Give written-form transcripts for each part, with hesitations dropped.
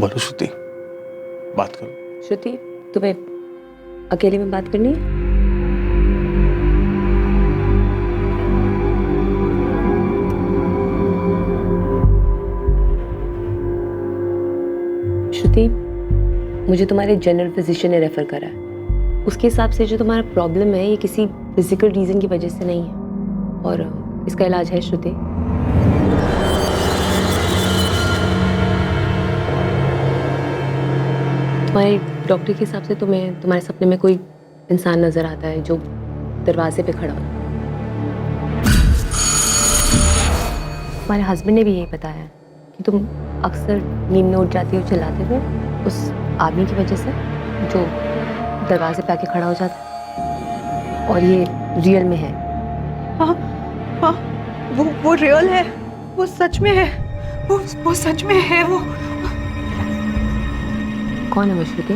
बोलो श्रुति, बात करो। श्रुति, तुम्हें अकेले में बात करनी है? श्रुति, मुझे तुम्हारे जनरल फिजिशियन ने रेफर करा है। उसके हिसाब से जो तुम्हारा प्रॉब्लम है ये किसी फिजिकल रीजन की वजह से नहीं है और इसका इलाज है। श्रुति, तुम्हारे डॉक्टर के हिसाब से तुम्हें तुम्हारे सपने में कोई इंसान नजर आता है जो दरवाजे पे खड़ा हो। तुम्हारे हस्बैंड ने भी यही बताया कि तुम अक्सर नींद में उठ जाती हो चिल्लाते हुए उस आदमी की वजह से जो दरवाजे पे आके खड़ा हो जाता है, और ये रियल में है। हाँ हाँ, वो रियल है, वो सच में है, वो सच में है। वो कौन है वो श्रुति?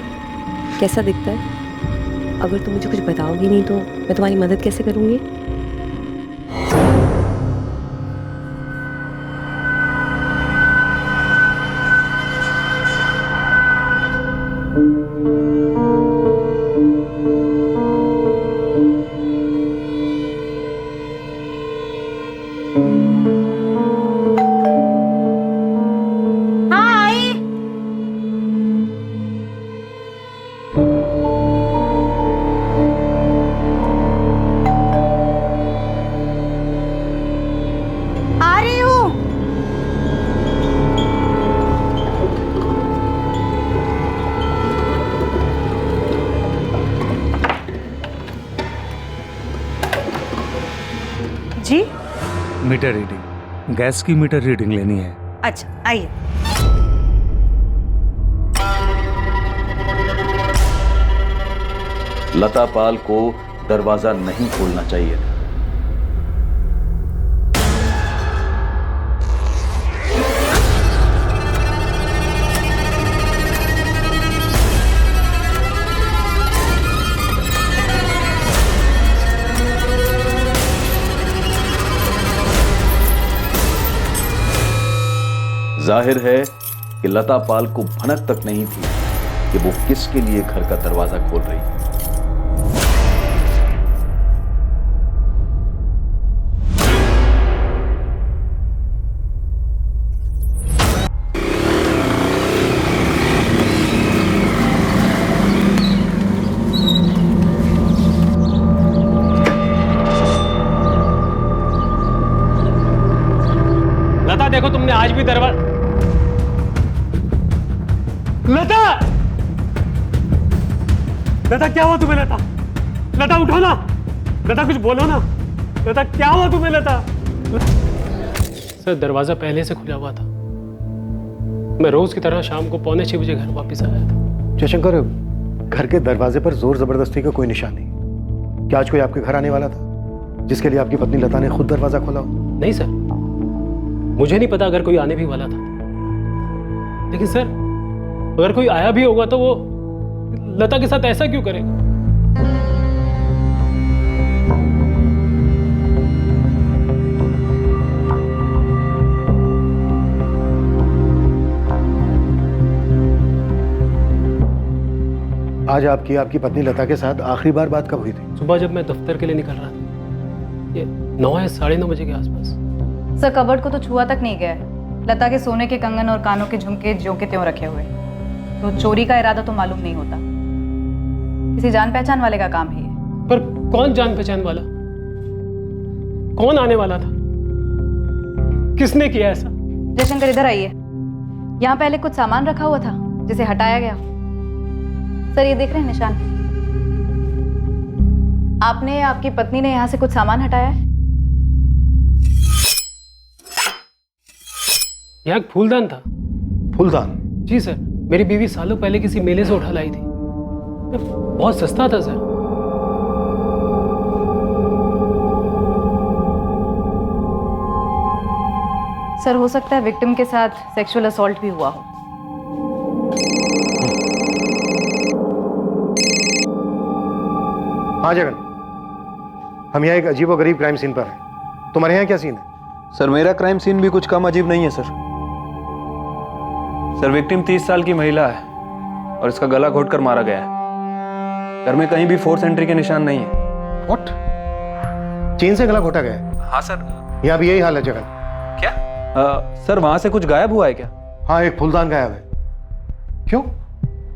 कैसा दिखता है? अगर तुम मुझे कुछ बताओगी नहीं तो मैं तुम्हारी मदद कैसे करूंगी? जी? मीटर रीडिंग, गैस की मीटर रीडिंग लेनी है। अच्छा आइए। लता पाल को दरवाजा नहीं खोलना चाहिए था। जाहिर है कि लता पाल को भनक तक नहीं थी कि वो किसके लिए घर का दरवाजा खोल रही है। लता देखो, तुमने आज भी दरवाजा। लता! लता क्या हुआ तुम्हें? लता, लता उठो ना। लता कुछ बोलो ना। लता क्या हुआ तुम्हें? लता। सर दरवाजा पहले से खुला हुआ था। मैं रोज की तरह शाम को 5:45 घर वापस आया था। जयशंकर, घर के दरवाजे पर जोर जबरदस्ती का कोई निशान नहीं। क्या आज कोई आपके घर आने वाला था जिसके लिए आपकी पत्नी लता ने खुद दरवाजा खोला हो? नहीं सर, मुझे नहीं पता अगर कोई आने भी वाला था। लेकिन सर अगर कोई आया भी होगा तो वो लता के साथ ऐसा क्यों करेगा? आज आपकी पत्नी लता के साथ आखिरी बार बात कब हुई थी? सुबह जब मैं दफ्तर के लिए निकल रहा था, ये 9 या 9:30 बजे के आसपास। सर कबर्ड को तो छुआ तक नहीं गया है। लता के सोने के कंगन और कानों के झुमके ज्यों के त्यों रखे हुए, तो चोरी का इरादा तो मालूम नहीं होता। किसी जान पहचान वाले का काम है ये। पर कौन जान पहचान वाला? कौन आने वाला था? किसने किया ऐसा? जयशंकर इधर आइए। यहाँ पहले कुछ सामान रखा हुआ था जिसे हटाया गया। सर ये देख रहे हैं निशान? आपने, आपकी पत्नी ने यहाँ से कुछ सामान हटाया है। यहाँ एक फूलदान था। फूलदान? जी सर, मेरी बीवी सालों पहले किसी मेले से उठा लाई थी। बहुत सस्ता था सर। सर हो सकता है विक्टिम के साथ सेक्सुअल असॉल्ट भी हुआ हो। हाँ जगन, हम यहाँ एक अजीब और गरीब क्राइम सीन पर हैं। तुम्हारे यहाँ क्या सीन है? सर मेरा क्राइम सीन भी कुछ कम अजीब नहीं है सर। सर विक्टिम 30 साल की महिला है और इसका गला घोटकर मारा गया है। घर में कहीं भी फोर्स एंट्री के निशान नहीं है। व्हाट? चेन से गला घोटा गया है? हाँ सर। यहाँ भी यही हाल है जगन। क्या? सर वहां से कुछ गायब हुआ है क्या? हाँ, एक फूलदान गायब है। क्यों?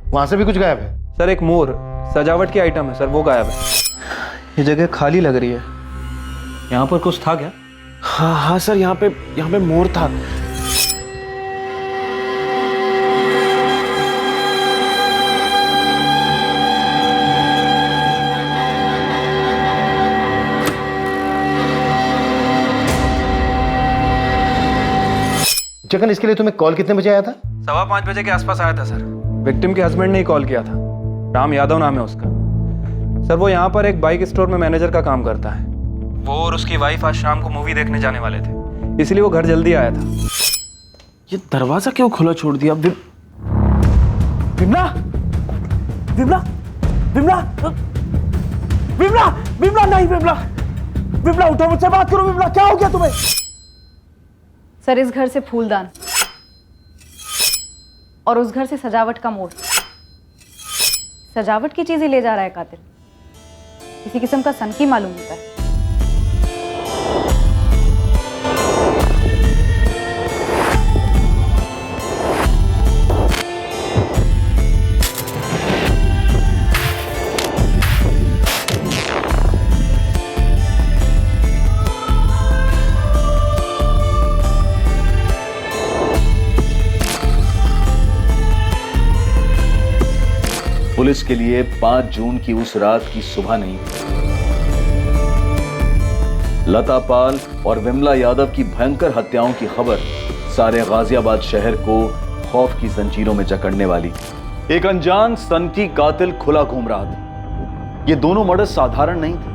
वहां से भी कुछ गायब है? सर एक मोर सजावट की आइटम है सर, वो गायब है। ये जगह खाली लग रही है, यहाँ पर कुछ था क्या? हाँ हाँ सर, यहाँ पे मोर था। जगन, इसके लिए तुम्हें कॉल कितने बजे आया था? 5:15 बजे के आसपास आया था सर। विक्टिम के हस्बैंड ने ही कॉल किया था। राम यादव नाम है उसका। सर वो यहाँ पर एक बाइक स्टोर में मैनेजर का काम करता है। वो और उसकी वाइफ आज शाम को मूवी देखने जाने वाले थे, इसलिए वो घर जल्दी आया था। ये दरवाजा क्यों खुला छोड़ दिया? विमला, विमला, विमला, विमला, विमला, नहीं विमला, विमला उठो, मुझसे बात करो। विमला, क्या हो गया तुम्हें? सर इस घर से फूलदान और उस घर से सजावट का मोड़, सजावट की चीजें ले जा रहा है कातिल। किसी किस्म का सनकी मालूम होता है। पुलिस के लिए 5 जून की उस रात की सुबह नहीं थी। लता पाल और विमला यादव की भयंकर हत्याओं की खबर सारे गाजियाबाद शहर को खौफ की जंजीरों में जकड़ने वाली थी। एक अनजान सनकी कातिल खुला घूम रहा था। ये दोनों मर्डर साधारण नहीं थे।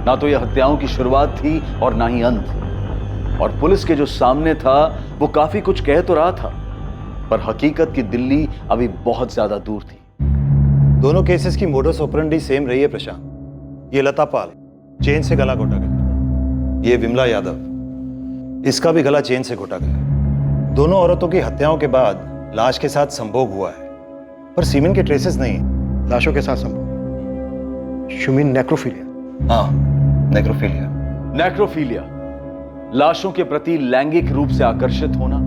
ना तो यह हत्याओं की शुरुआत थी और ना ही अंत। और पुलिस के जो सामने था वो काफी कुछ कह तो रहा था, पर हकीकत की दिल्ली अभी बहुत ज्यादा दूर थी। दोनों केसेस की मोडस ऑपरेंडी सेम रही है प्रशांत। ये लता पाल, चेन से गला घोटा गया। ये विमला यादव, इसका भी गला चेन से घोटा गया। दोनों औरतों की हत्याओं के बाद लाश के साथ संभोग हुआ है, पर सीमेन के ट्रेसेस नहीं। लाशों के साथ संभोग, शुमिन नेक्रोफिलिया। हाँ, नेक्रोफिलिया। नेक्रोफिलिया लाशों के प्रति लैंगिक रूप से आकर्षित होना,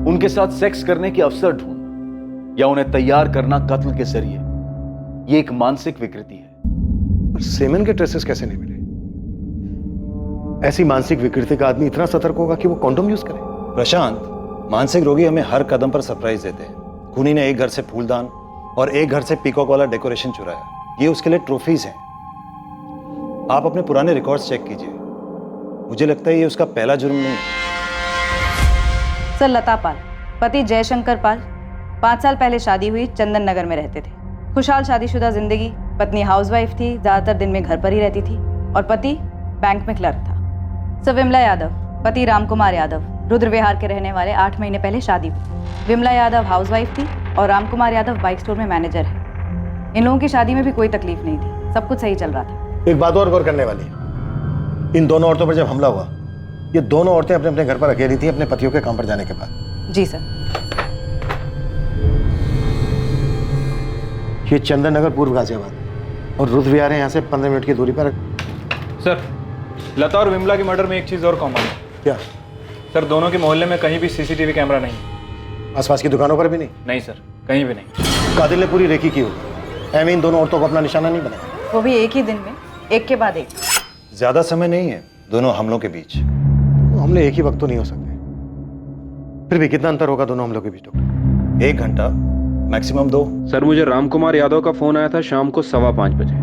उनके साथ सेक्स करने के अवसर ढूंढना या उन्हें तैयार करना कत्ल के जरिए, ये एक मानसिक विकृति है। पर सेमेन के ट्रेसेस कैसे नहीं मिले? ऐसी मानसिक विकृति का आदमी इतना सतर्क होगा कि वो कॉन्डोम यूज करे? प्रशांत, मानसिक रोगी हमें हर कदम पर सरप्राइज देते हैं। खूनी ने एक घर से फूलदान और एक घर से पीकॉक वाला डेकोरेशन चुराया। ये उसके लिए ट्रॉफीज हैं। आप अपने पुराने रिकॉर्ड्स चेक कीजिए। मुझे लगता है ये उसका पहला जुर्म नहीं है। सर लता पाल, पति जयशंकर पाल, 5 साल पहले शादी हुई, चंदन नगर में रहते थे। खुशहाल शादीशुदा जिंदगी। पत्नी हाउसवाइफ थी, ज्यादातर दिन में घर पर ही रहती थी और पति बैंक में क्लर्क था। सर विमला यादव, पति रामकुमार यादव, रुद्र विहार के रहने वाले, 8 महीने पहले शादी हुई। विमला यादव हाउसवाइफ थी और रामकुमार यादव बाइक स्टोर में मैनेजर है। इन लोगों की शादी में भी कोई तकलीफ नहीं थी, सब कुछ सही चल रहा था। एक बात और गौर करने वाली है। इन दोनों औरतों पर जब हमला हुआ, ये दोनों औरतें अपने अपने घर पर अकेली थी अपने पतियों के काम पर जाने के बाद। जी सर। ये चंदन नगर, पूर्व गाजियाबाद, और रुद्र विहार है यहाँ से 15 मिनट की दूरी पर। सर लता और विमला के मर्डर में एक चीज और कॉमन है। क्या? सर दोनों के मोहल्ले में कहीं भी सीसीटीवी कैमरा नहीं है। आसपास की दुकानों पर भी नहीं? नहीं सर, कहीं भी नहीं। कातिल ने पूरी रेकी की होगी। एम इन दोनों औरतों को अपना निशाना नहीं बनाया। वो भी एक ही दिन में, एक के बाद एक। ज्यादा समय नहीं है दोनों हमलों के बीच। हमले एक ही वक्त तो नहीं हो सकते। फिर भी कितना अंतर होगा दोनों हमलों के बीच डॉक्टर? 1 घंटा, मैक्सिमम 2। सर मुझे रामकुमार यादव का फोन आया था शाम को 5:15 बजे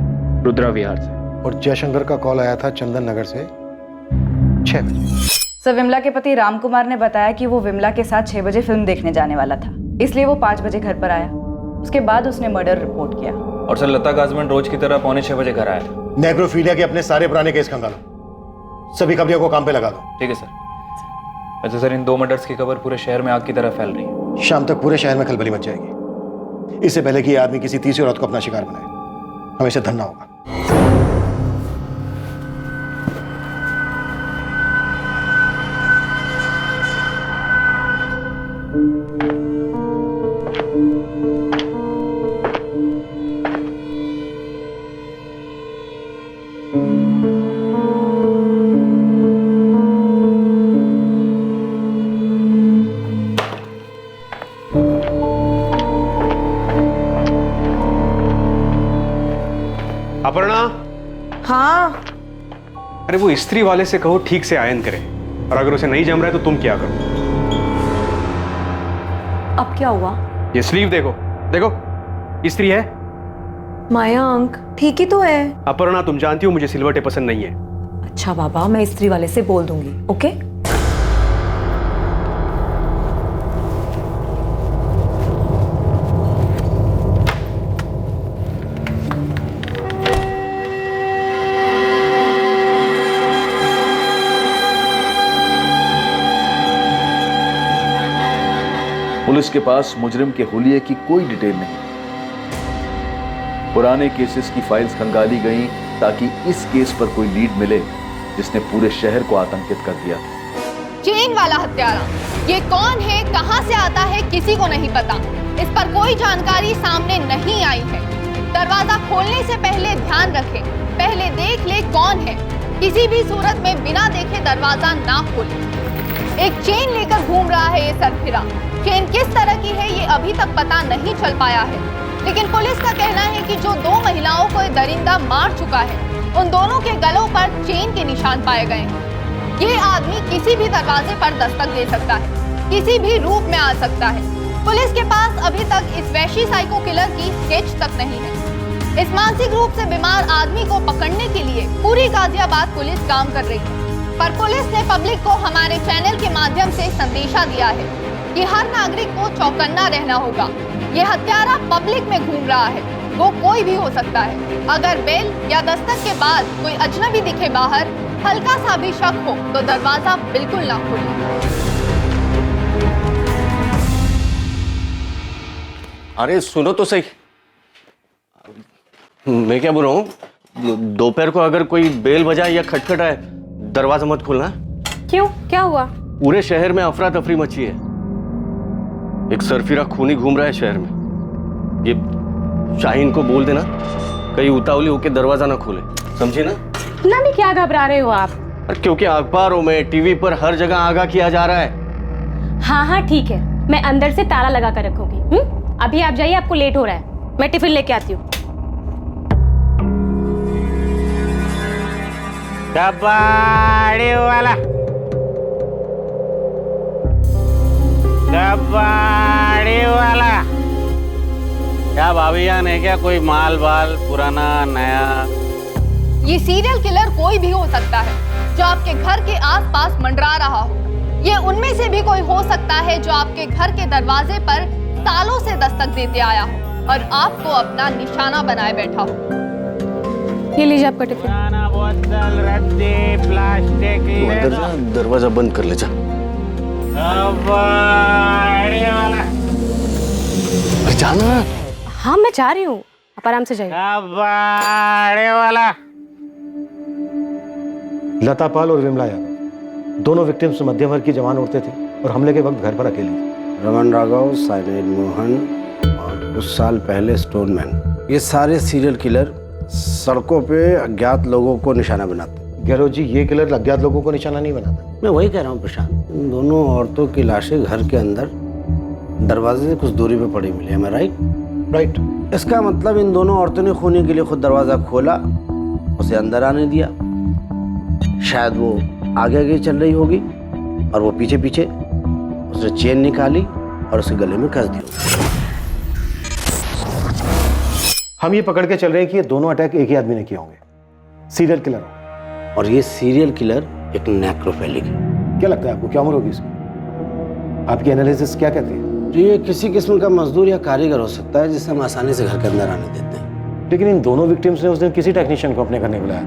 रुद्रा विहार से, और जयशंकर का कॉल आया था चंदन नगर से 6 बजे। सर विमला के पति रामकुमार ने बताया कि वो विमला के साथ 6 बजे फिल्म देखने जाने वाला था, इसलिए वो 5 बजे घर पर आया। उसके बाद उसने मर्डर रिपोर्ट किया। और सर लता का हस्बैंड रोज की तरह 5:45 बजे घर आया था। नेक्रोफिलिया के अपने सारे पुराने केस खंगालो, सभी खबरियों को काम पे लगा दो। ठीक है सर। अच्छा सर, इन 2 मर्डर्स की खबर पूरे शहर में आग की तरह फैल रही है। शाम तक पूरे शहर में खलबली मच जाएगी। इससे पहले कि ये आदमी किसी तीसरी औरत को अपना शिकार बनाए, हमें इसे धरना होगा। अपर्णा, हाँ अरे वो इस्त्री वाले से कहो ठीक से आयन करे, और अगर उसे नहीं जम रहा है तो तुम क्या करो? अब क्या हुआ? ये स्लीव देखो, देखो इस्त्री है। मयंक ठीक ही तो है। अपर्णा, तुम जानती हो मुझे सिलवटें पसंद नहीं है। अच्छा बाबा, मैं इस्त्री वाले से बोल दूंगी। ओके। पुलिस के पास मुजरिम के हुलिये की कोई डिटेल नहीं। पुराने केसेस की फाइल्स खंगाली गईं ताकि इस केस पर कोई लीड मिले जिसने पूरे शहर को आतंकित कर दिया। चेन वाला हत्यारा ये कौन है, कहां से आता है, किसी को नहीं पता। इस पर कोई जानकारी सामने नहीं आई है। दरवाजा खोलने से पहले ध्यान रखें, पहले देख ले कौन है। किसी भी सूरत में बिना देखे दरवाजा ना खोले। एक चेन लेकर घूम रहा है ये सरफिरा। चेन किस तरह की है ये अभी तक पता नहीं चल पाया है, लेकिन पुलिस का कहना है कि जो 2 महिलाओं को ये दरिंदा मार चुका है, उन दोनों के गलों पर चेन के निशान पाए गए हैं। ये आदमी किसी भी दरवाजे पर दस्तक दे सकता है, किसी भी रूप में आ सकता है। पुलिस के पास अभी तक इस वैशी साइको किलर की स्केच तक नहीं है। इस मानसिक रूप से बीमार आदमी को पकड़ने के लिए पूरी गाजियाबाद पुलिस काम कर रही है, पर पुलिस ने पब्लिक को हमारे चैनल के माध्यम से संदेशा दिया है कि हर नागरिक को चौकन्ना रहना होगा। ये हत्यारा पब्लिक में घूम रहा है, वो कोई भी हो सकता है। अगर बेल या दस्तक के बाद कोई अजनबी दिखे बाहर, हल्का सा भी शक हो तो दरवाजा बिल्कुल ना खोलें। अरे सुनो तो सही, मैं क्या बोल रहा हूँ, दोपहर को अगर कोई बेल बजाए या खटखटाए दरवाजा मत खोलना। क्यों, क्या हुआ? पूरे शहर में अफरा तफरी मची है। एक सरफिरा खूनी घूम रहा है शहर में। ये शाहीन को बोल देना कहीं उतावली होके दरवाजा ना खोले, समझे ना? ना भी क्या घबरा रहे हो आप? क्योंकि अखबारों में, टीवी पर हर जगह आगाह किया जा रहा है। हाँ ठीक है, मैं अंदर से ताला लगा कर रखूंगी। अभी आप जाइए, आपको लेट हो रहा है। मैं टिफिन लेके आती हूँ। कबाड़ी वाला, कबाड़ी वाला। क्या भाभी जान है क्या? कोई माल बाल पुराना नया? ये सीरियल किलर कोई भी हो सकता है जो आपके घर के आसपास मंडरा रहा हो। ये उनमें से भी कोई हो सकता है जो आपके घर के दरवाजे पर सालों से दस्तक देते आया हो और आपको अपना निशाना बनाए बैठा हो। ये लीजिए आपका टिफिन। बोतल, रद्दी, प्लास्टिक। दरवाजा बंद कर ले जा। कबाड़ी वाला। जाना। हाँ मैं जा रही हूँ, आप आराम से जाइए। कबाड़ी वाला। लता पाल और विमला यादव दोनों विक्टिम्स मध्यम वर्ग की जवान औरतें थी और हमले के वक्त घर पर अकेली थी। रमन राघव, साइनेड मोहन और कुछ साल पहले स्टोनमैन, ये सारे सीरियल किलर सड़कों पे अज्ञात लोगों को निशाना बनाते। गहलोत जी, ये किलर अज्ञात लोगों को निशाना नहीं बनाता। मैं वही कह रहा हूँ प्रशांत, इन दोनों औरतों की लाशें घर के अंदर दरवाजे से कुछ दूरी पे पड़ी मिली। है राइट? राइट। इसका मतलब इन दोनों औरतों ने खूनी के लिए खुद दरवाजा खोला, उसे अंदर आने दिया। शायद वो आगे आगे चल रही होगी और वो पीछे पीछे उसने चेन निकाली और उसके गले में कस दी। हम ये पकड़ के चल रहे हैं कि ये दोनों अटैक एक ही आदमी ने किए होंगे, सीरियल किलर होंगे। और ये सीरियल किलर एक नेक्रोफिलिक है। क्या लगता है आपको, क्या उम्र होगी इसकी? आपकी एनालिसिस क्या कहती है? ये किसी किस्म का मजदूर या कारीगर हो सकता है जिसे हम आसानी से घर के अंदर आने देते हैं। लेकिन इन दोनों विक्टिम्स ने उस दिन किसी टेक्नीशियन को अपने घर नहीं बुलाया था।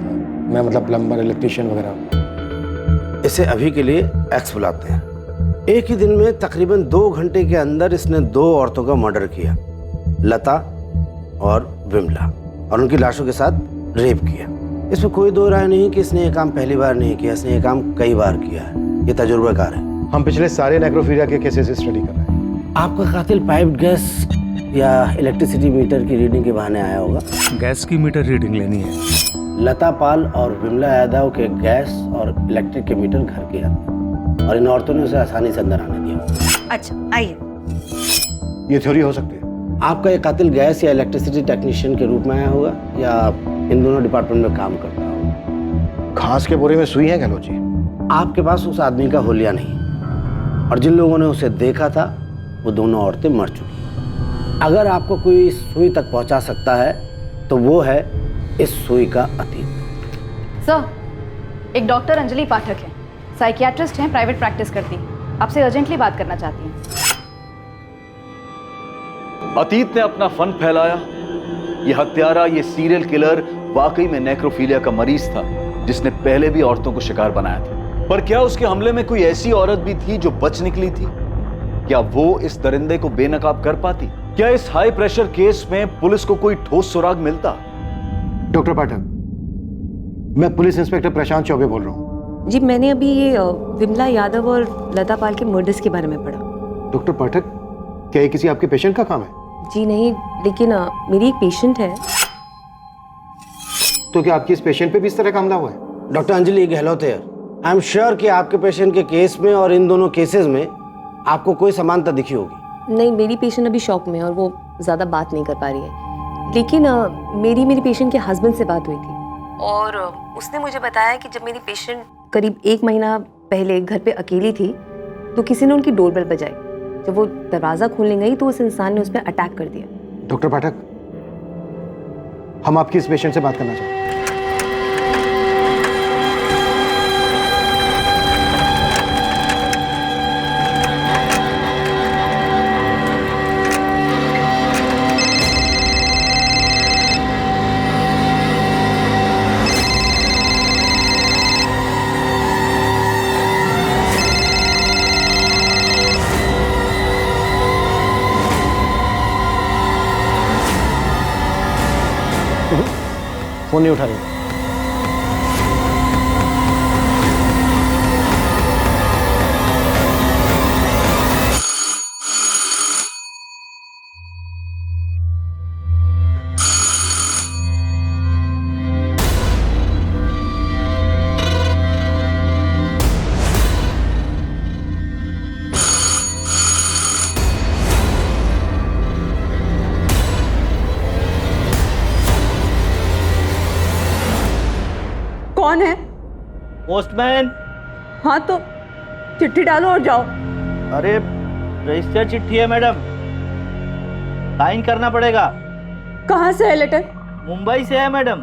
मैं मतलब प्लम्बर, इलेक्ट्रिशियन वगैरह। इसे अभी के लिए एक्स बुलाते हैं। एक ही दिन में तकरीबन 2 घंटे के अंदर इसने 2 औरतों का मर्डर किया, लता और विमला, और उनकी लाशों के साथ रेप किया। इसमें कोई दो राय नहीं कि इसने ये काम पहली बार नहीं किया, इसने ये काम कई बार किया है। ये तजुर्बाकार है। हम पिछले सारे नेक्रोफीलिया के केसेस स्टडी कर रहे हैं। आपका कातिल पाइप्ड गैस या इलेक्ट्रिसिटी मीटर की रीडिंग के बहाने आया होगा। गैस की मीटर रीडिंग लेनी है। लता पाल और विमला यादव के गैस और इलेक्ट्रिक के मीटर घर के आते और इन औरतों ने उसे आसानी से अंदर आने दिया। अच्छा आइए। ये थ्योरी हो सकती है। आपका ये कातिल गैस या इलेक्ट्रिसिटी टेक्नीशियन के रूप में आया होगा या इन दोनों डिपार्टमेंट में काम करता होगा? घास के बोरे में सुई है गहलोत जी। आपके पास उस आदमी का हुलिया नहीं, और जिन लोगों ने उसे देखा था वो दोनों औरतें मर चुकी। अगर आपको कोई इस सुई तक पहुंचा सकता है तो वो है इस सुई का अतीत। सर, एक डॉक्टर अंजलि पाठक है, साइकियाट्रिस्ट हैं, प्राइवेट प्रैक्टिस करती, आपसे अर्जेंटली बात करना चाहती हैं। अतीत ने अपना फन फैलाया। ये हत्यारा, ये सीरियल किलर वाकई में नेक्रोफीलिया का मरीज था, जिसने पहले भी औरतों को शिकार बनाया था। पर क्या उसके हमले में कोई ऐसी औरत भी थी जो बच निकली थी? क्या वो इस दरिंदे को बेनकाब कर पाती? क्या इस हाई प्रेशर केस में पुलिस को कोई ठोस सुराग मिलता? डॉक्टर पाठक, मैं पुलिस इंस्पेक्टर प्रशांत चौबे बोल रहा हूँ। जी, मैंने अभी ये विमला यादव और लता पाल के मर्डर्स के बारे में पढ़ा। डॉक्टर पाठक, क्या ये किसी आपके पेशेंट का काम है? जी नहीं, लेकिन मेरी एक पेशेंट है। तो क्या आपकी इस पेशेंट पे भी इस तरह का हमला हुआ है? डॉक्टर अंजलि गहलोत है। आई एम श्योर कि आपके पेशेंट के केस में और इन दोनों केसेस में आपको कोई समानता दिखी होगी। नहीं, मेरी पेशेंट अभी शॉक में है और वो ज़्यादा बात नहीं कर पा रही है। लेकिन मेरी पेशेंट के हस्बैंड से बात हुई थी और उसने मुझे बताया कि जब मेरी पेशेंट करीब 1 महीना पहले घर पे अकेली थी तो किसी ने उनकी डोरबेल बजाई। जब वो दरवाज़ा खोलने गई तो उस इंसान ने उस पर अटैक कर दिया। डॉक्टर पाठक, हम आपकी इस पेशेंट से बात करना चाहते हैं। फोन नहीं उठा रही। कौन है? पोस्टमैन। हाँ तो चिट्ठी डालो और जाओ। अरे रजिस्टर चिट्ठी है मैडम, साइन करना पड़ेगा। कहाँ से है लेटर? मुंबई से है मैडम,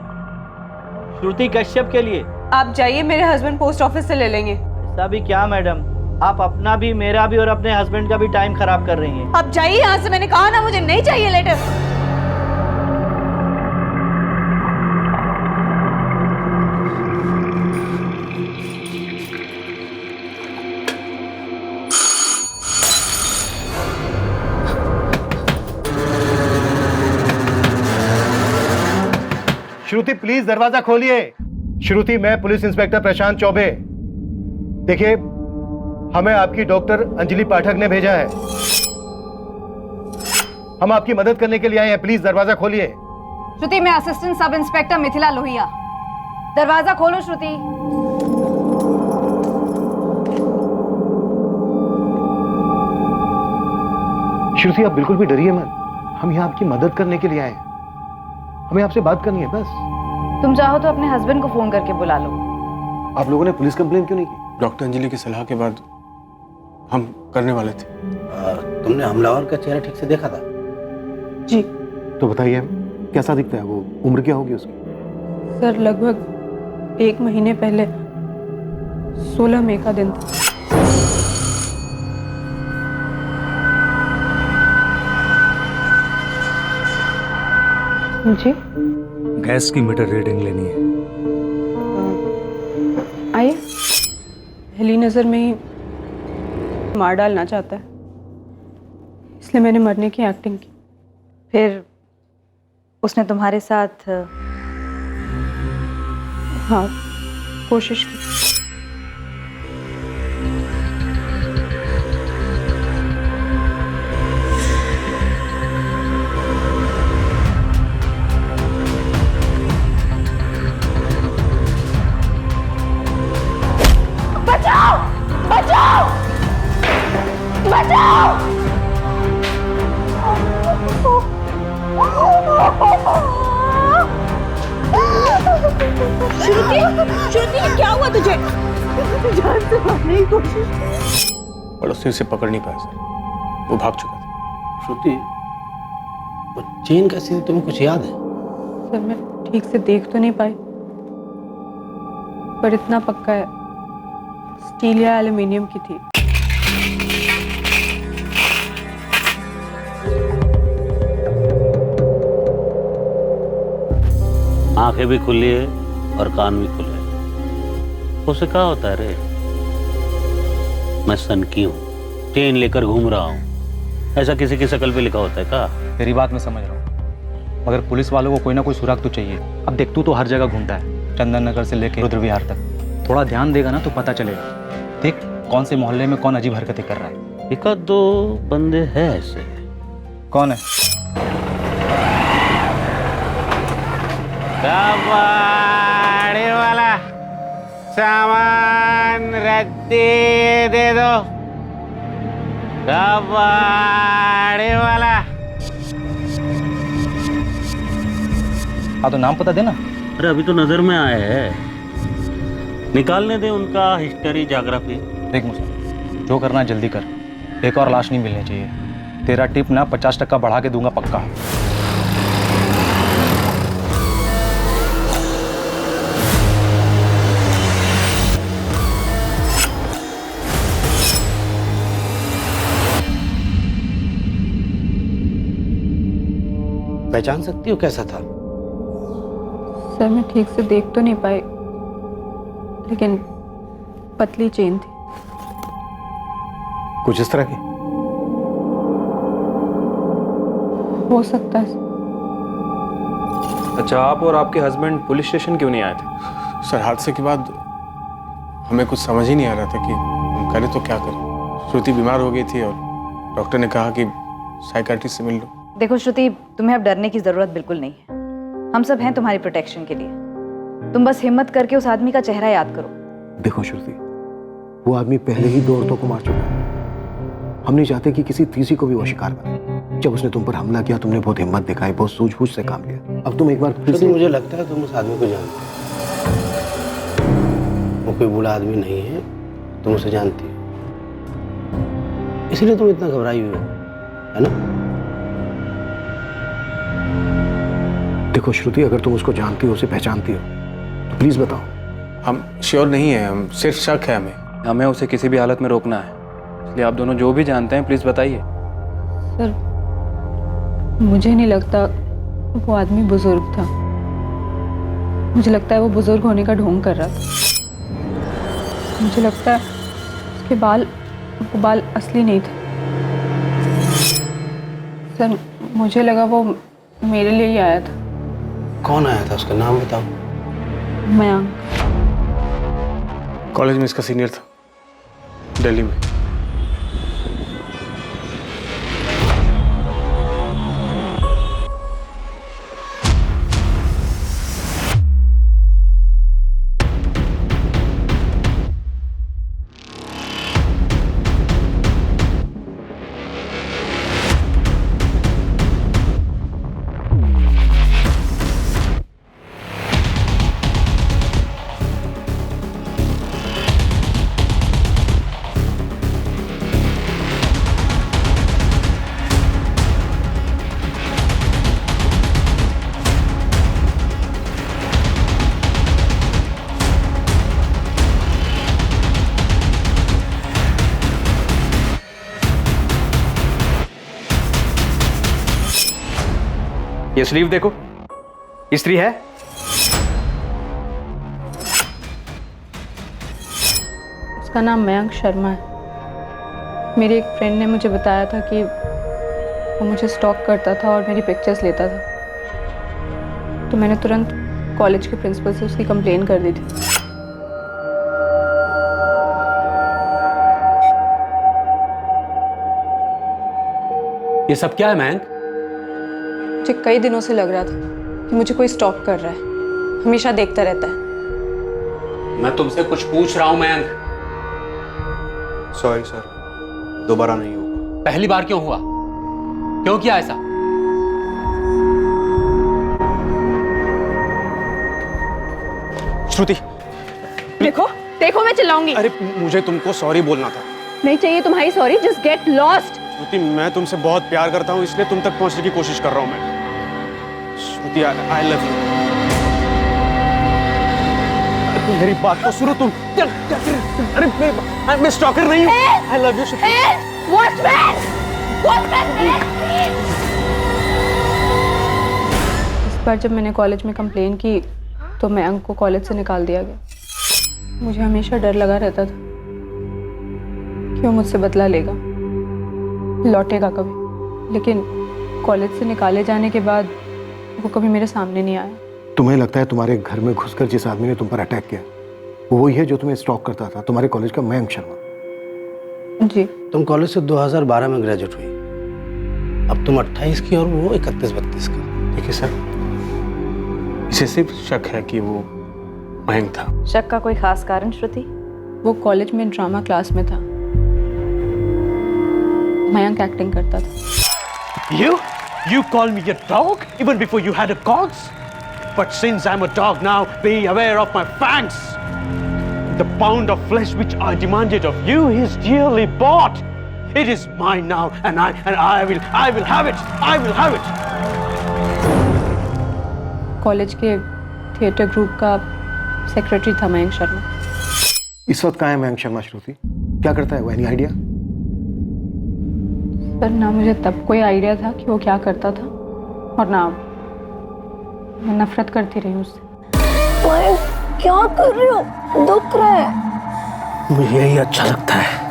श्रुति कश्यप के लिए। आप जाइए, मेरे हस्बैंड पोस्ट ऑफिस से ले लेंगे। ऐसा भी क्या मैडम, आप अपना भी, मेरा भी और अपने हस्बैंड का भी टाइम खराब कर रही हैं। आप जाइए यहाँ से, मैंने कहा ना मुझे नहीं चाहिए लेटर। श्रुति प्लीज दरवाजा खोलिए। श्रुति, मैं पुलिस इंस्पेक्टर प्रशांत चौबे। देखिए, हमें आपकी डॉक्टर अंजलि पाठक ने भेजा है। हम आपकी मदद करने के लिए आए हैं, प्लीज दरवाजा खोलिए। श्रुति, मैं assistant sub inspector Mithila Lohia. दरवाजा खोलो श्रुति। श्रुति, आप बिल्कुल भी डरिए मत, हम यहाँ आपकी मदद करने के लिए आए हैं। हमें आपसे बात करनी है बस। तुम चाहो तो अपने हस्बैंड को फोन करके बुला लो। आप लोगों ने पुलिस कंप्लेन क्यों नहीं की? डॉक्टर अंजलि की सलाह के बाद हम करने वाले थे। तुमने हमलावर का चेहरा ठीक से देखा था? जी तो बताइए, कैसा दिखता है वो? उम्र क्या होगी उसकी? सर, लगभग 1 महीने पहले 16 मई का दिन था। जी, गैस की मीटर रीडिंग लेनी है। आइए। पहली नजर में ही मार डालना चाहता है, इसलिए मैंने मरने की एक्टिंग की। फिर उसने तुम्हारे साथ? हाँ, कोशिश की। बचाओ! बचाओ! बचाओ! श्रुति, श्रुति क्या हुआ तुझे? जान से मारने की कोशिश। पड़ोसी उसे पकड़ नहीं पाया सर, वो भाग चुका था। श्रुति, वो चेन कैसी थी, तुम्हें कुछ याद है? सर मैं ठीक से देख तो नहीं पाई, पर इतना पक्का है स्टील या एल्युमिनियम की थी। आंखें भी खुली है और कान भी खुले हैं। उसे क्या होता है रे? मैं सन की हूँ, चेन लेकर घूम रहा हूँ, ऐसा किसी की शकल पे लिखा होता है क्या? तेरी बात मैं समझ रहा हूँ, मगर पुलिस वालों को कोई ना कोई सुराग तो चाहिए। अब देख, तू तो हर जगह घूमता है, चंदन नगर से लेकर रुद्र विहार तक। थोड़ा ध्यान देगा ना तो पता चलेगा। देख कौन से मोहल्ले में कौन अजीब हरकतें कर रहा है। एक आध दो बंदे हैं ऐसे। कौन है? कबाड़ी वाला सामान रद्दी दे दो। कबाड़ी वाला। हाँ तो नाम पता देना। अरे अभी तो नजर में आए हैं, निकालने दे उनका हिस्ट्री ज्योग्राफी। देख मुझे जो करना है जल्दी कर, एक और लाश नहीं मिलनी चाहिए। तेरा टिप ना 50% बढ़ा के दूंगा पक्का। पहचान सकती हो कैसा था? सर मैं ठीक से देख तो नहीं पाई, लेकिन पतली चेन थी। कुछ इस तरह की? हो सकता है। अच्छा, आप और आपके हस्बैंड पुलिस स्टेशन क्यों नहीं आए थे? सर हादसे के बाद हमें कुछ समझ ही नहीं आ रहा था कि हम करें तो क्या करें। श्रुति बीमार हो गई थी और डॉक्टर ने कहा कि साइकाट्रिस्ट से मिल लो। देखो श्रुति, तुम्हें अब डरने की जरूरत बिल्कुल नहीं है। हम सब हैं तुम्हारी प्रोटेक्शन के लिए। तुम बस हिम्मत करके उस आदमी का चेहरा याद करो। देखो श्रुति, वो आदमी पहले ही 2 औरतों को मार चुका है। हम नहीं चाहते कि किसी तीसरी को भी वो शिकार बने। जब उसने तुम पर हमला किया, तुमने बहुत हिम्मत दिखाई, बहुत सूझबूझ से काम लिया। अब तुम एक बार मुझे लगता है तुम उस आदमी को जानते हो। वो कोई बुरा आदमी नहीं है, तुम उसे जानती हो, इसलिए तुम इतना घबराई हुई हो, है ना? देखो श्रुति, अगर तुम उसको जानती हो, उसे पहचानती हो, तो प्लीज बताओ। हम श्योर नहीं है, हम सिर्फ शक है। हमें उसे किसी भी हालत में रोकना है, इसलिए आप दोनों जो भी जानते हैं प्लीज बताइए। सर मुझे नहीं लगता वो आदमी बुजुर्ग था। मुझे लगता है वो बुजुर्ग होने का ढोंग कर रहा था। मुझे लगता है उसके वो बाल असली नहीं थे। सर मुझे लगा वो मेरे लिए ही आया था। कौन आया था? उसका नाम बताओ। मयंक। कॉलेज में इसका सीनियर था, दिल्ली में। ये स्लीव देखो, स्त्री है। उसका नाम मयंक शर्मा है। मेरी एक फ्रेंड ने मुझे बताया था कि वो मुझे स्टॉक करता था और मेरी पिक्चर्स लेता था, तो मैंने तुरंत कॉलेज के प्रिंसिपल से उसकी कंप्लेन कर दी थी। ये सब क्या है मयंक? मुझे कई दिनों से लग रहा था कि मुझे कोई स्टॉक कर रहा है, हमेशा देखता रहता है। मैं तुमसे कुछ पूछ रहा हूं मयंक। सॉरी सर, दोबारा नहीं होगा। पहली बार क्यों हुआ? क्यों किया ऐसा? श्रुति देखो देखो मैं चिल्लाऊंगी। अरे मुझे तुमको सॉरी बोलना था। नहीं चाहिए तुम्हारी सॉरी, जस्ट गेट लॉस्ट। श्रुति मैं तुमसे बहुत प्यार करता हूँ, इसलिए तुम तक पहुंचने की कोशिश कर रहा हूँ मैं। श्रुति आई लव यू। मेरी बात तो सुनो तुम। अरे मैं स्टॉकर नहीं हूँ। आई लव यू श्रुति। इस बार जब मैंने कॉलेज में कंप्लेन की तो मयंक को कॉलेज से निकाल दिया गया। मुझे हमेशा डर लगा रहता था कि वो मुझसे बदला लेगा, लौटेगा कभी, लेकिन कॉलेज से निकाले जाने के बाद वो कभी मेरे सामने नहीं आया। तुम्हें लगता है तुम्हारे घर में घुसकर जिस आदमी ने तुम पर अटैक किया वो वही है जो तुम्हें स्टॉक करता था, तुम्हारे कॉलेज का मयंक शर्मा? जी। तुम कॉलेज से 2012 में ग्रेजुएट हुई, अब तुम 28 की और वो 31-32 का। देखिए सर, इसे सिर्फ शक है कि वो मयंक था। शक का कोई खास कारण श्रुति? वो कॉलेज में ड्रामा क्लास में था, मयंक एक्टिंग करता था। You call me a dog even before you had a cause? But since I'm a dog now, be aware of my fangs. The pound of flesh which I demanded of you is dearly bought. It is mine now, and I will have it. I will have it. College के theatre group का secretary था मयंक शर्मा। इस वक्त कहाँ है मयंक शर्मा श्रुति? क्या करता है वो? Any idea? सर ना मुझे तब कोई आइडिया था कि वो क्या करता था, और ना मैं नफरत करती रही उससे। क्या कर रही हो? दुख रहा है। मुझे यही अच्छा लगता है।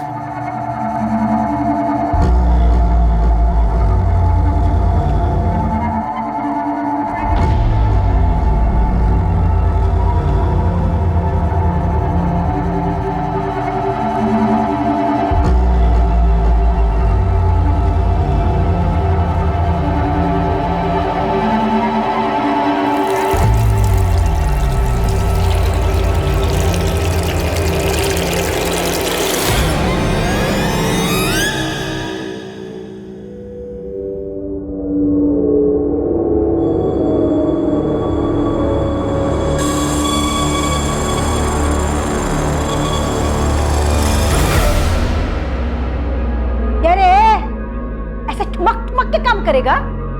करेगा?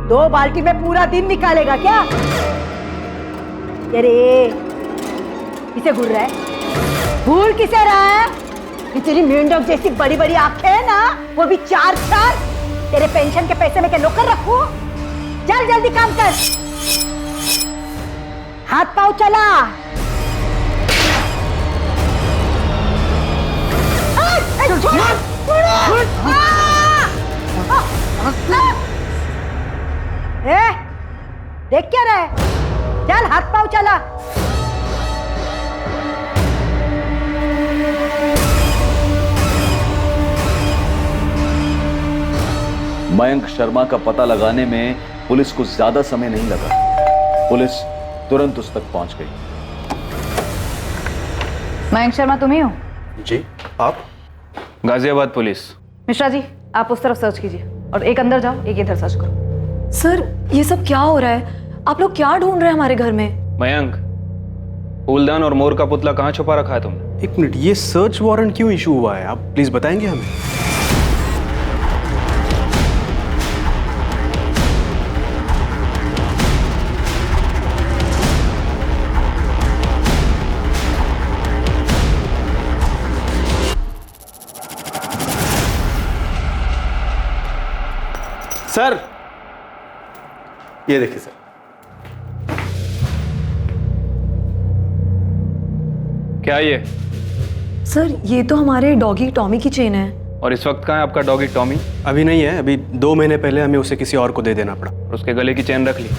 2 बाल्टी में पूरा दिन निकालेगा क्या? अरे किसे घूर रहा है? घूर किसे रहा है? ये तेरी मेंढक जैसी बड़ी बड़ी आंखें है ना, वो भी 4-4। तेरे पेंशन के पैसे में क्या नौकर रखूं? चल जल्दी काम कर, हाथ पाँव चला। देख क्या रहा है? चल हाथ पाँव चला। मयंक शर्मा का पता लगाने में पुलिस को ज्यादा समय नहीं लगा। पुलिस तुरंत उस तक पहुंच गई। मयंक शर्मा तुम ही हो? जी। आप? गाजियाबाद पुलिस। मिश्रा जी आप उस तरफ सर्च कीजिए और एक अंदर जाओ, एक इधर सर्च करो। सर ये सब क्या हो रहा है? आप लोग क्या ढूंढ रहे हैं हमारे घर में? मयंक, फूलदान और मोर का पुतला कहाँ छुपा रखा है तुमने? एक मिनट, ये सर्च वारंट क्यों इशू हुआ है? आप प्लीज बताएंगे हमें। सर ये देखिए सर। क्या ये? सर ये तो हमारे डॉगी टॉमी की चेन है। और इस वक्त कहाँ है आपका डॉगी टॉमी? अभी नहीं है, अभी 2 महीने पहले हमें उसे किसी और को दे देना पड़ा। और उसके गले की चेन रख ली?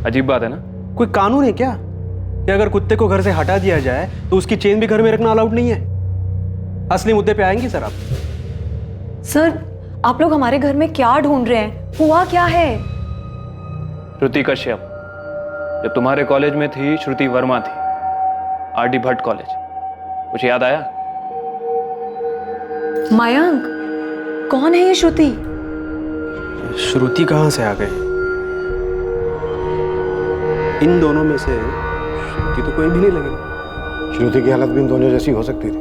अजीब बात है ना। कोई कानून है क्या कि अगर कुत्ते को घर से हटा दिया जाए तो उसकी चेन भी घर में रखना अलाउड नहीं है? असली मुद्दे पे आएंगे सर आप। सर आप लोग हमारे घर में क्या ढूंढ रहे हैं? हुआ क्या है? श्रुति कश्यप, जो तुम्हारे कॉलेज में थी, श्रुति वर्मा थी, आरडी भट्ट कॉलेज। कुछ याद आया? मयंक, कौन है ये श्रुति? श्रुति कहाँ से आ गई? इन दोनों में से श्रुति तो कोई भी नहीं लगेगी। श्रुति की हालत भी इन दोनों जैसी हो सकती थी,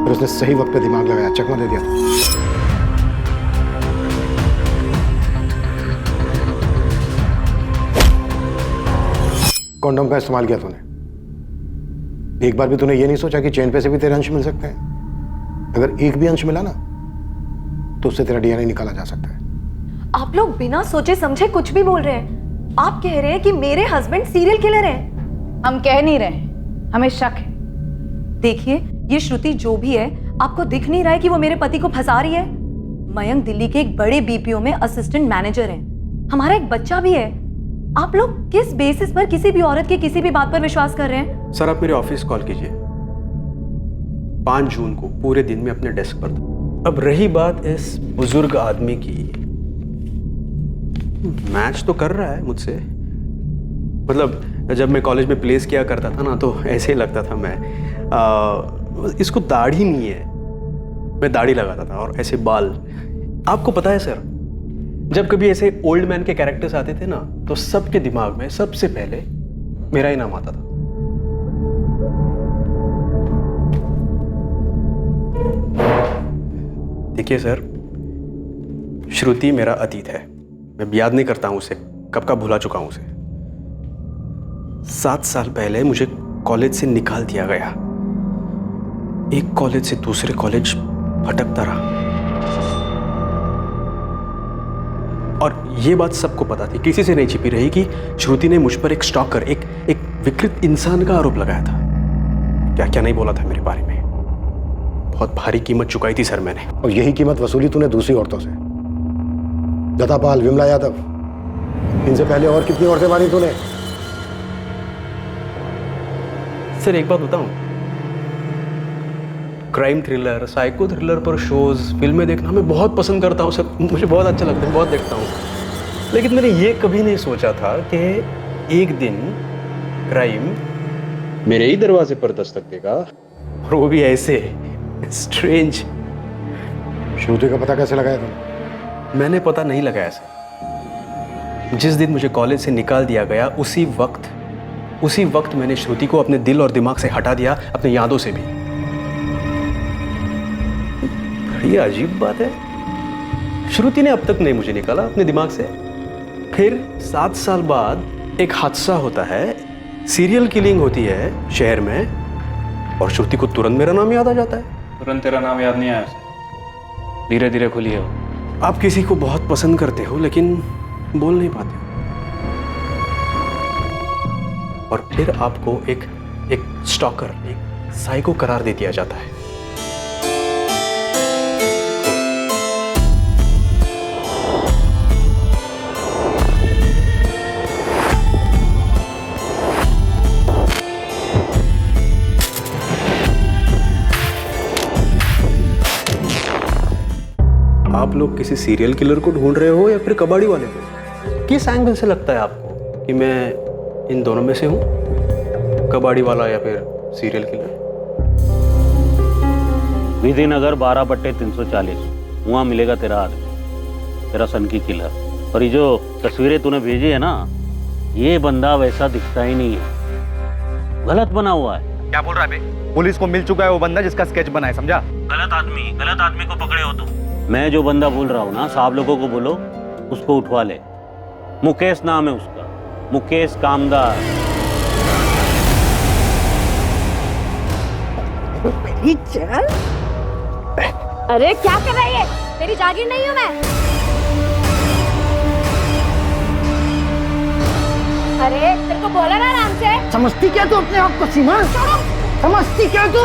पर उसने सही वक्त पे दिमाग लगाया, चकमा दे दिया था। कॉन्डोम का इस्तेमाल किया तूने। एक बार भी तूने ये नहीं सोचा कि चेन पे से भी तेरे अंश मिल सकते हैं? अगर एक भी अंश मिला ना तो उससे तेरा डीएनए निकाला जा सकता है। आप लोग बिना सोचे समझे कुछ भी बोल रहे हैं। आप कह रहे हैं कि मेरे हस्बैंड सीरियल किलर हैं। हम कह नहीं रहे, हमें शक है। देखिए, ये श्रुति जो भी है, आपको दिख नहीं रहा है कि वो मेरे पति को फंसा रही है? मयंक दिल्ली के एक बड़े बीपीओ में असिस्टेंट मैनेजर हैं। हमारा एक बच्चा भी है। आप लोग किस बेसिस पर किसी भी औरत के किसी भी बात पर विश्वास कर रहे हैं? सर, आप मेरे ऑफिस कॉल कीजिए 5 जून को पूरे दिन में अपने डेस्क पर। अब रही बात इस बुजुर्ग आदमी की, मैच तो कर रहा है मुझसे। मतलब जब मैं कॉलेज में प्लेस किया करता था ना, तो ऐसे ही लगता था मैं। इसको दाढ़ी नहीं है, मैं दाढ़ी लगाता था और ऐसे बाल। आपको पता है सर, जब कभी ऐसे ओल्ड मैन के कैरेक्टर्स आते थे ना, तो सबके दिमाग में सबसे पहले मेरा ही नाम आता था। देखिए सर, श्रुति मेरा अतीत है। मैं याद नहीं करता हूं उसे, कब का भुला चुका हूं उसे। 7 साल पहले मुझे कॉलेज से निकाल दिया गया। एक कॉलेज से दूसरे कॉलेज भटकता रहा, और ये बात सबको पता थी, किसी से नहीं छिपी रही कि श्रुति ने मुझ पर एक स्टॉकर, एक विकृत इंसान का आरोप लगाया था। क्या क्या नहीं बोला था मेरे बारे में। बहुत भारी कीमत चुकाई थी सर मैंने। और यही कीमत वसूली तूने दूसरी औरतों से, लता पाल, विमला यादव, इनसे पहले और कितनी औरतें मारी तूने? सर एक बात बताऊं, क्राइम थ्रिलर, साइको थ्रिलर पर शोज, फिल्में देखना मैं बहुत पसंद करता हूं सर। मुझे बहुत अच्छा लगता है, बहुत देखता हूं। लेकिन मैंने ये कभी नहीं सोचा था कि एक दिन क्राइम मेरे ही दरवाजे पर दस्तक देगा, और वो भी ऐसे स्ट्रेंज। श्रुति का पता कैसे लगाया तुमने? मैंने पता नहीं लगाया सर। जिस दिन मुझे कॉलेज से निकाल दिया गया, उसी वक्त मैंने श्रुति को अपने दिल और दिमाग से हटा दिया, अपनी यादों से भी। ये अजीब बात है, श्रुति ने अब तक नहीं मुझे निकाला अपने दिमाग से। फिर 7 साल बाद एक हादसा होता है, सीरियल किलिंग होती है शहर में, और श्रुति को तुरंत मेरा नाम याद आ जाता है। तुरंत तेरा नाम याद नहीं आया उसे, धीरे धीरे खुली हो। आप किसी को बहुत पसंद करते हो लेकिन बोल नहीं पाते हो, और फिर आपको एक स्टॉकर, एक साइको करार दे दिया जाता है। आप लोग किसी सीरियल किलर को ढूंढ रहे हो या फिर कबाड़ी वाले को? किस एंगल से लगता है आपको कि मैं इन दोनों में से हूं, कबाड़ी वाला या फिर सीरियल किलर? विधिनगर 12/340, वहाँ मिलेगा तेरा आदमी, तेरा सनकी किलर। और ये जो तस्वीरें तूने भेजी है ना, ये बंदा वैसा दिखता ही नहीं है, गलत बना हुआ है। क्या बोल रहा है बे? पुलिस को मिल चुका है वो बंदा जिसका स्केच बना है, समझा? गलत आदमी को पकड़े हो तुम। मैं जो बंदा बोल रहा हूँ ना, साहब लोगों को बोलो उसको उठवा ले। मुकेश नाम है उसका, मुकेश कामदार। चल। अरे क्या कर रही है? तेरी जागीर नहीं हूं मैं। अरे तेरे को बोला ना आराम से। समझती क्या तू अपने आप को सीमा? समझती क्या तू?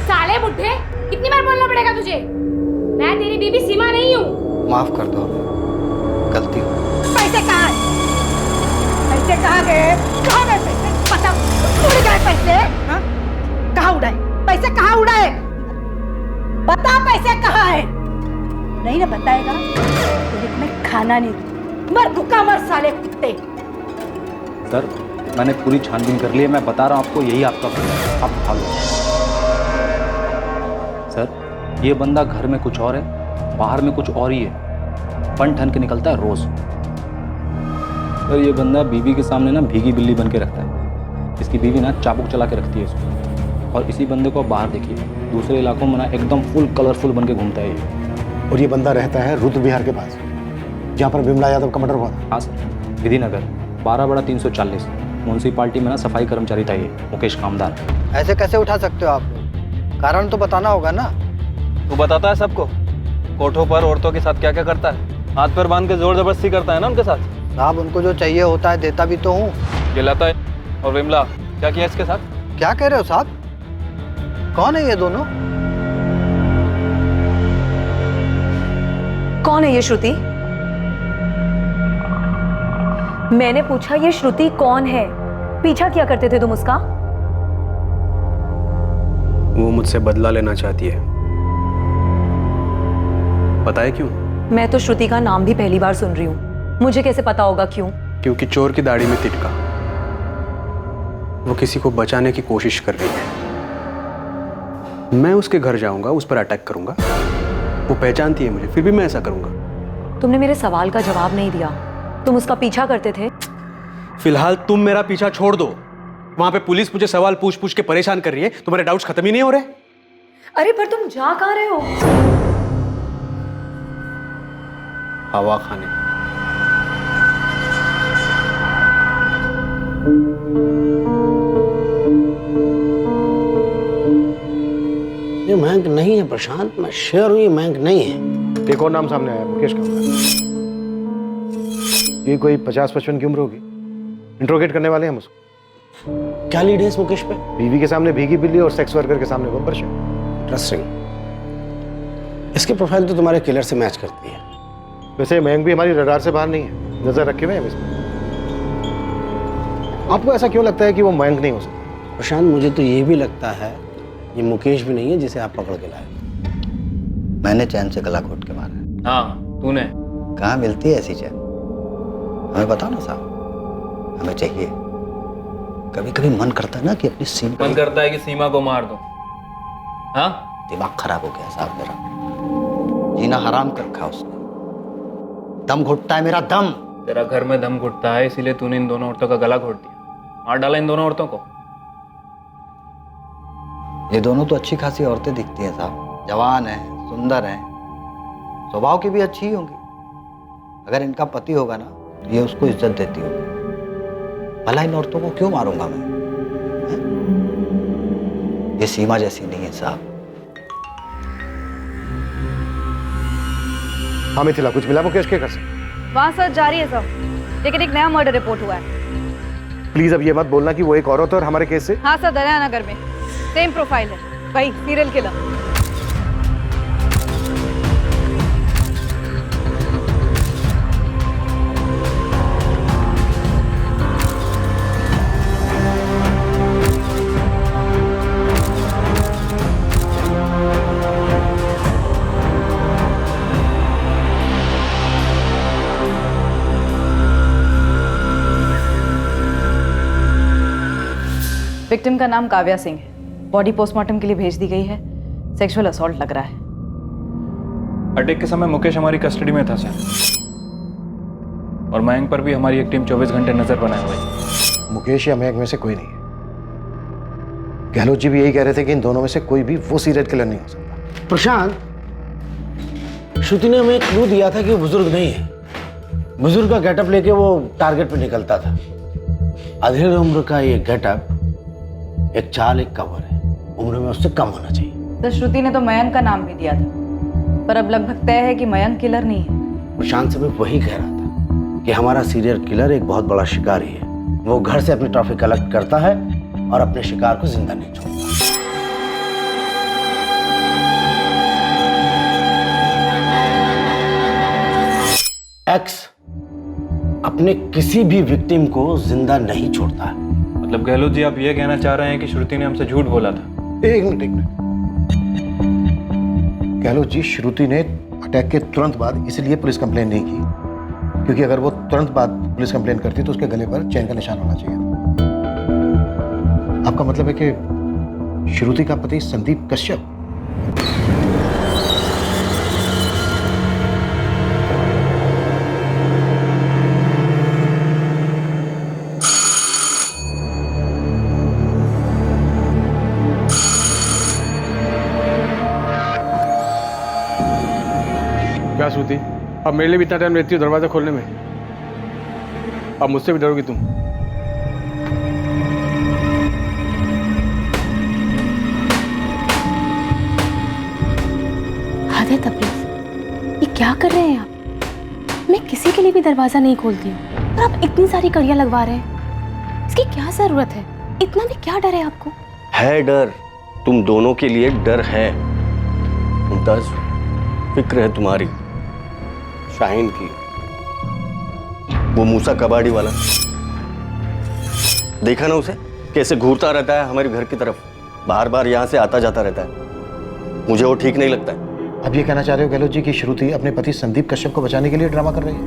साले बुड्ढे, कितनी बार बोलना पड़ेगा तुझे? मैं तेरी बीबी सीमा नहीं हूँ। माफ कर दो, गलती हो। पैसे कहाँ हैं? पैसे कहाँ गए? कहाँ गए पैसे? पता उड़ गए पैसे? हाँ? कहाँ उड़ाए? पैसे कहाँ उड़ाए? बता पैसे कहाँ है? नहीं ना बताएगा, तेरे को मैं खाना नहीं दूँ। मर भूखा मर साले कुत्ते। सर, मैंने पूरी छानबीन कर ली है, मैं बता रहा हूँ आपको, यही आपका बंदा है, आप उठा लो। सर, ये बंदा घर में कुछ और है, बाहर में कुछ और ही है। बन ठन के निकलता है रोज। पर ये बंदा बीवी के सामने ना भीगी बिल्ली बन के रखता है। इसकी बीवी ना चाबुक चला के रखती है इसको। और इसी बंदे को बाहर देखिए, दूसरे इलाकों में ना एकदम फुल कलरफुल बन के घूमता है ये। और ये बंदा रहता है रुद्र विहार के पास, जहाँ पर विमला यादव का मर्डर हुआ था। हाँ सर, विधि नगर 12/340 म्यूनसिपालिटी में ना सफाई कर्मचारी था ये, मुकेश कामदार। ऐसे कैसे उठा सकते हो आप? कारण तो बताना होगा ना। तू बताता है सबको कोठों पर औरतों के साथ क्या क्या करता है, हाथ पैर बांध के जोर जबरदस्ती करता है ना उनके साथ। साहब उनको जो चाहिए होता है देता भी तो हूँ। ये लता और विमला क्या किया इसके साथ? क्या कह रहे हो साहब? कौन है ये दोनों? कौन है ये श्रुति? मैंने पूछा ये श्रुति कौन है? पीछा क्या करते थे तुम उसका? वो मुझसे बदला लेना चाहती है। पता है क्यों? मैं तो श्रुति का नाम भी पहली बार सुन रही हूँ। मुझे कैसे पता होगा क्यों? क्योंकि चोर की दाढ़ी में तिटका। वो किसी को बचाने की कोशिश कर रही है। मैं उसके घर जाऊंगा, उस पर अटैक करूंगा। वो पहचानती है मुझे, फिर भी मैं ऐसा करूंगा। तुमने मेरे सवाल का जवाब नहीं दिया। तुम उसका पीछा करते थे? फिलहाल तुम मेरा पीछा छोड़ दो। वहां पे पुलिस मुझे सवाल पूछ पूछ के परेशान कर रही है। तुम्हारे डाउट्स खत्म ही नहीं हो रहे? अरे पर तुम जा कहाँ रहे हो? हवा खाने। ये मयंक नहीं है प्रशांत, मैं श्योर हूं ये मयंक नहीं है। एक और नाम सामने आया, मुकेश कामदार। ये कोई 50-55 की उम्र होगी। इंट्रोगेट करने वाले हैं हम उसको। क्या लीड है इस मुकेश पे? बीवी के सामने भीगी बिल्ली और सेक्स वर्कर के सामने बम्पर शो। इंटरेस्टिंग। इसकी प्रोफाइल तो तुम्हारे किलर से मैच करती है। वैसे मयंक भी हमारी रडार से बाहर नहीं है, नजर रखे हुए हैं इसमें। आपको ऐसा क्यों लगता है कि वो मयंक नहीं हो सकता? प्रशांत मुझे तो ये भी लगता है ये मुकेश भी नहीं है जिसे आप पकड़ के लाए। मैंने चैन से गला घोट के मारा। हाँ तूने। कहाँ मिलती है ऐसी चैन? हमें बताओ ना साहब, हमें चाहिए। कभी कभी मन करता है ना कि अपनी सीमा। मन करता है कि सीमा को मार दो। हाँ दिमाग खराब हो गया साहब मेरा। जीना हराम कर रखा उसने। दम घुटता है मेरा दम। तेरा घर में दम घुटता है, इसीलिए तूने इन दोनों औरतों का गला घोट दिया, मार डाला इन दोनों औरतों को। ये दोनों तो अच्छी खासी औरतें दिखती हैं साहब, जवान हैं, सुंदर हैं, स्वभाव की भी अच्छी ही होंगी। अगर इनका पति होगा ना, ये उसको इज्जत देती होगी। भला इन औरतों को क्यों मारूंगा मैं? ये सीमा जैसी नहीं है साहब। हाँ मिथिला, कुछ मिला मुकेश के घर से? वहाँ सर्च जारी है सर, लेकिन एक नया मर्डर रिपोर्ट हुआ है। प्लीज अब ये मत बोलना कि वो एक औरत है और हमारे केस से। हाँ सर, दरिया नगर में सेम प्रोफाइल है, वही सीरियल किलर। विक्टिम का नाम काव्या सिंह है। बॉडी पोस्टमार्टम के लिए भेज दी गई है। सेक्सुअल असॉल्ट लग रहा है। अटैक के समय मुकेश हमारी कस्टडी में था सर, और मयंक पर भी हमारी एक टीम 24 घंटे नजर बनाए हुए है। मुकेश या मयंक में से कोई नहीं है। गहलोत जी भी यही कह रहे थे कि इन दोनों में से कोई भी वो सीरियल किलर नहीं हो सकता। प्रशांत, श्रुति ने हमें क्लू दिया था कि वो बुजुर्ग नहीं है। बुजुर्ग का गेटअप लेके वो टारगेट पे निकलता था। अधेड़ उम्र का ये गेटअप एक चाल, एक कवर है। उम्र में उससे कम होना चाहिए। तो श्रुति ने तो मयंक का नाम भी दिया था, पर अब लगभग तय है कि मयंक किलर नहीं है। प्रशांत से मैं वही कह रहा था कि हमारा सीरियल किलर एक बहुत बड़ा शिकारी है। वो घर से अपनी ट्रॉफी कलेक्ट करता है और अपने शिकार को जिंदा नहीं छोड़ता। एक्स अपने किसी भी विक्टिम को जिंदा नहीं छोड़ता है। मतलब गहलोत जी आप ये कहना चाह रहे हैं कि श्रुति ने हमसे झूठ बोला था? एक मिनट। गहलोत जी, श्रुति ने अटैक के तुरंत बाद इसलिए पुलिस कंप्लेन नहीं की क्योंकि अगर वो तुरंत बाद पुलिस कंप्लेन करती तो उसके गले पर चैन का निशान होना चाहिए। आपका मतलब है कि श्रुति का पति संदीप कश्यप? क्या श्रुति, अब मेरे लिए भी इतना टाइम लेती हो दरवाजा खोलने में? अब मुझसे भी डरोगी तुम? हद है तबरेज़, ये क्या कर रहे हैं आप? मैं किसी के लिए भी दरवाजा नहीं खोलती हूँ और आप इतनी सारी कड़ियाँ लगवा रहे हैं। इसकी क्या जरूरत है? इतना भी क्या डर है आपको? है डर, तुम दोनों के लिए डर है मुमताज। फिक्र है तुम्हारी शाहीन की, वो मूसा कबाड़ी वाला, देखा ना उसे कैसे घूरता रहता है हमारे घर की तरफ, बार बार यहाँ से आता जाता रहता है। मुझे वो ठीक नहीं लगता है। अब ये कहना चाह रहे हो गहलोत जी की श्रुति अपने पति संदीप कश्यप को बचाने के लिए ड्रामा कर रही है?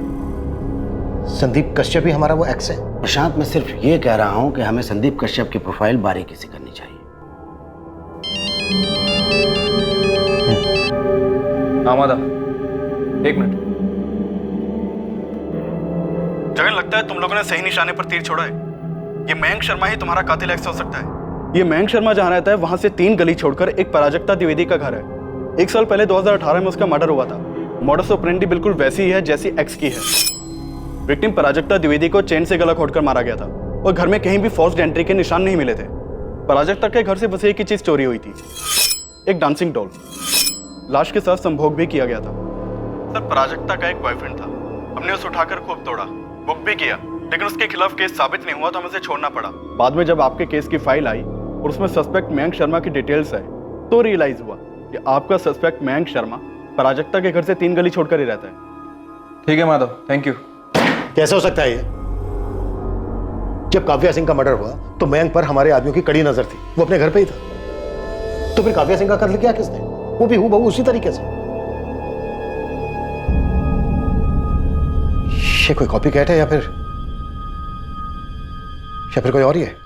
संदीप कश्यप ही हमारा वो एक्स है। प्रशांत, मैं सिर्फ ये कह रहा हूं कि हमें संदीप कश्यप की प्रोफाइल बारीकी से करनी चाहिए। आमादा, एक मिनट। जगन, लगता है तुम लोगों ने सही निशाने पर तीर छोड़ा है। ये मयंक शर्मा ही तुम्हारा कातिल एक्स हो सकता है। ये मयंक शर्मा जहां रहता है वहां से 3 गली छोड़कर एक पराजक्ता द्विवेदी का घर है। 1 साल पहले 2018 में उसका मर्डर हुआ था। मॉडस ऑपरेंडी बिल्कुल वैसी ही है जैसी एक्स की है। विक्टिम पराजक्ता द्विवेदी को चेन से गला घोटकर मारा गया था और घर में कहीं भी फोर्स्ड एंट्री के निशान नहीं मिले थे। पराजक्ता के घर से बस एक ही चीज चोरी हुई थी, एक डांसिंग डॉल। लाश के साथ संभोग भी किया गया था। सर, पराजक्ता का एक बॉयफ्रेंड था, हमने उसे उठाकर खूब तोड़ा, बुक भी किया, लेकिन उसके खिलाफ केस साबित नहीं हुआ तो हमें उसे छोड़ना पड़ा। बाद में जब आपके केस की फाइल आई और उसमें सस्पेक्ट मयंक शर्मा की डिटेल्स आए तो रियलाइज हुआ कि आपका सस्पेक्ट मयंक शर्मा पराजक्ता के घर से 3 गली छोड़कर ही रहता है। ठीक है माधव, थैंक यू। कैसे हो सकता है ये? जब काव्या सिंह का मर्डर हुआ तो मयंक पर हमारे आदमियों की कड़ी नजर थी, वो अपने घर पे ही था। तो फिर काव्या सिंह का कत्ल किया किसने? वो भी हूबहू उसी तरीके से। ये कोई कॉपी कैट है या फिर कोई और ही है?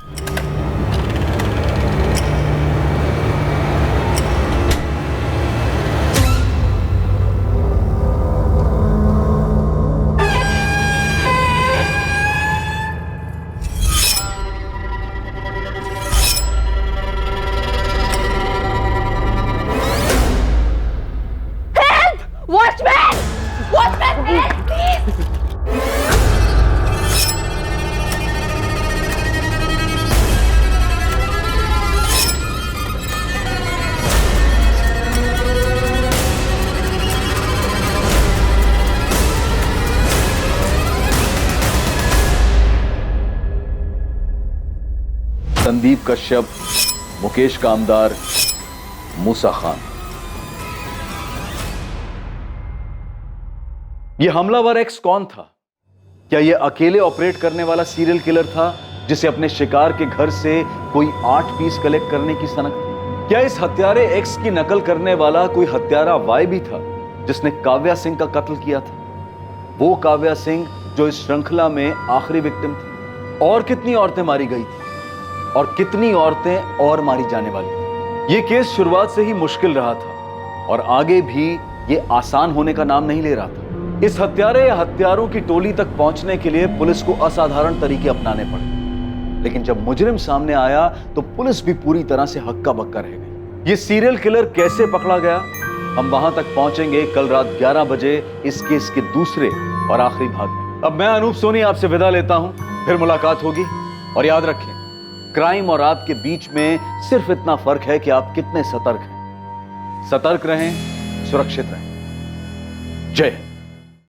संदीप कश्यप, मुकेश कामदार, मूसा खान। यह हमलावर एक्स कौन था? क्या यह अकेले ऑपरेट करने वाला सीरियल किलर था जिसे अपने शिकार के घर से कोई 8 पीस कलेक्ट करने की सनक थी? क्या इस हत्यारे एक्स की नकल करने वाला कोई हत्यारा वाई भी था जिसने काव्या सिंह का कत्ल किया था? वो काव्या सिंह जो इस श्रृंखला में आखिरी विक्टिम थी। और कितनी औरतें मारी गई थी और कितनी औरतें और मारी जाने वाली थी? यह केस शुरुआत से ही मुश्किल रहा था और आगे भी यह आसान होने का नाम नहीं ले रहा था। इस हत्यारे या हत्यारों की टोली तक पहुंचने के लिए पुलिस को असाधारण तरीके अपनाने पड़े, लेकिन जब मुजरिम सामने आया तो पुलिस भी पूरी तरह से हक्का बक्का रह गई। ये सीरियल किलर कैसे पकड़ा गया, हम वहां तक पहुंचेंगे कल रात 11 बजे इस केस के दूसरे और आखिरी भाग में। अब मैं अनूप सोनी आपसे विदा लेता हूं, फिर मुलाकात होगी। और याद रखें, क्राइम और आपके बीच में सिर्फ इतना फर्क है कि आप कितने सतर्क हैं। सतर्क रहें, सुरक्षित रहें। जय हिंद।